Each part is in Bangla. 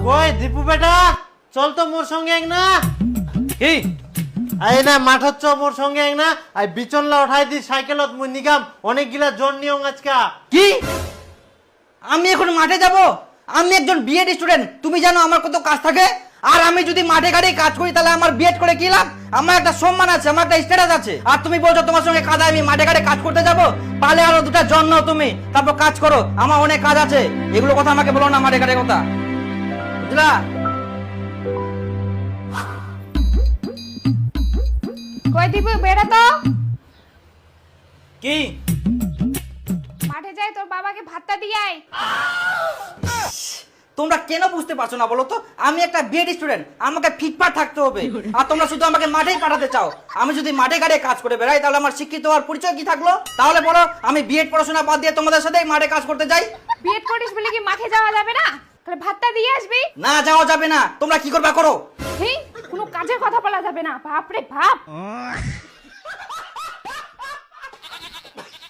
কই দীপু বেটা চল তো মোর সঙ্গে এক না কি এই না মাঠত চ মোর সঙ্গে এক না আই বিচনলা উঠাই দি সাইকেলত মুই নিগাম অনেকগুলা জন নিয়ং আজকা কি আমি এখন মাঠে যাব? আমি একজন বিএড স্টুডেন্ট, তুমি জানো আমার কত কাজ থাকে। আর আমি যদি মাঠে ঘাটে কাজ করি তাহলে আমার বিএড করে কি লাভ? আমার একটা সম্মান আছে, আমার একটা স্ট্যাটাস আছে। আর তুমি বলছো তোমার সঙ্গে কাজ আমি মাঠে ঘাটে কাজ করতে যাব? পালে আরো দুটা জন নাও তুমি, তারপর কাজ করো। আমার অনেক কাজ আছে, এগুলো কথা আমাকে বলো না মাঠে ঘাটে কথা, বুঝলা? কই দীপু বেড়া তো কি মাঠে যাই তোর বাবাকে ভাতটা দিয়ে আয়। তোমরা কেন বুঝতে পারছো না বলো তো? আমি একটা বিএড স্টুডেন্ট, আমাকে ফিটফাট থাকতে হবে। আর তোমরা শুধু আমাকে মাঠেই পাঠাতে চাও। আমি যদি মাঠে ঘাটে কাজ করে বেড়াই তাহলে আমার শিক্ষিত হওয়ার পরিচয় কি থাকলো? তাহলে বলো আমি বিএড পড়াশোনা বাদ দিয়ে তোমাদের সাথে মাঠে কাজ করতে যাই? বিয়েট করিস বলে কি মাঠে যাওয়া যাবে না? তাহলে ভাতটা দিয়ে আসবি। না, যাওয়া যাবে না। তোমরা কি করবা করো। হেই, কোনো কাজের কথা বলা যাবে না। বাপ রে বাপ।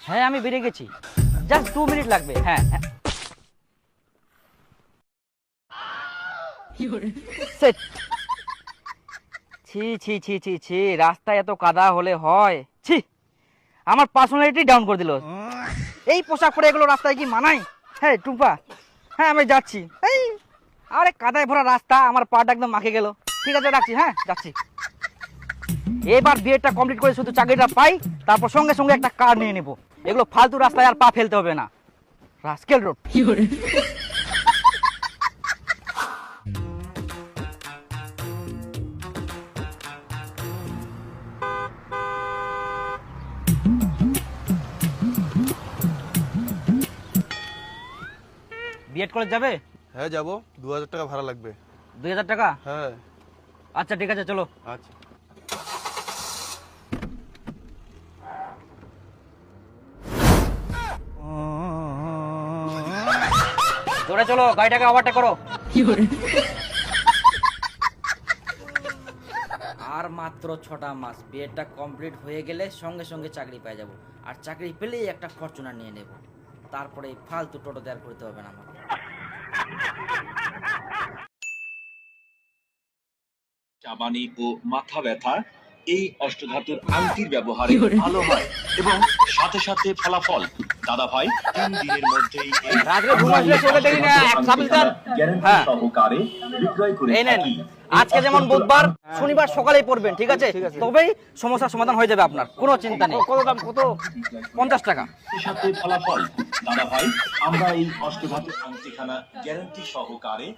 হ্যাঁ আমি বেরিয়ে গেছি, জাস্ট 2 মিনিট লাগবে। হ্যাঁ সেট। ছি ছি ছি ছি ছি, রাস্তায় এত কাদা হলে হয়? ছি, আমার পার্সোনালিটি ডাউন করে দিল। এই পোশাক পরে এগুলো রাস্তায় কি মানায়? হ্যাঁ টুম্পা, হ্যাঁ আমি যাচ্ছি। এই আরে কাদায় ভরা রাস্তা, আমার পাটা একদম মাখে গেল। ঠিক আছে রাখছি, হ্যাঁ যাচ্ছি। এবার বিয়েটা কমপ্লিট করে শুধু চাকরিটা পাই, তারপর সঙ্গে সঙ্গে একটা কার নিয়ে নেব। এগুলো ফালতু রাস্তায় আর পা ফেলতে হবে না। Rascal road. বিএড কলেজ যাবে? হ্যাঁ যাবো, 2000 টাকা ভাড়া লাগবে। 2000 টাকা? হ্যাঁ আচ্ছা ঠিক আছে, চলো। আচ্ছা। জোরে চলো, গাড়িটাকে ওভারটেক করো। আর মাত্র 6টা মাস, বিএডটা কমপ্লিট হয়ে গেলে সঙ্গে সঙ্গে চাকরি পেয়ে যাব। আর চাকরি পেলেই একটা ফরচুনার নিয়ে নেব। তারপরে এই ফালতু টোটো দেয়ার করতে হবে না আমাকে। চাবানি ও মাথা ব্যথা এই অষ্টধাতুর আংটির ব্যবহারে ভালো হয় এবং সাথে সাথে ফলাফল। দাদা ভাই 3 দিনের মধ্যেই রাত্রে ঘুম আসলে চলে দেরি না, এক সাবিল দান। হ্যাঁ সহকারে বিক্রয় করে এই নেন। থাকি। আজকে যেমন বুধবার, শনিবার সকালেই পড়বেন, ঠিক আছে? তবেই সমস্যার সমাধান হয়ে যাবে আপনার, কোনো চিন্তা নেই। কত দাম? কত? 50 টাকা। সাথে ফলাফল। দাদা ভাই আমরা এই অষ্টধাতুর আংটিখানা গ্যারান্টি সহকারে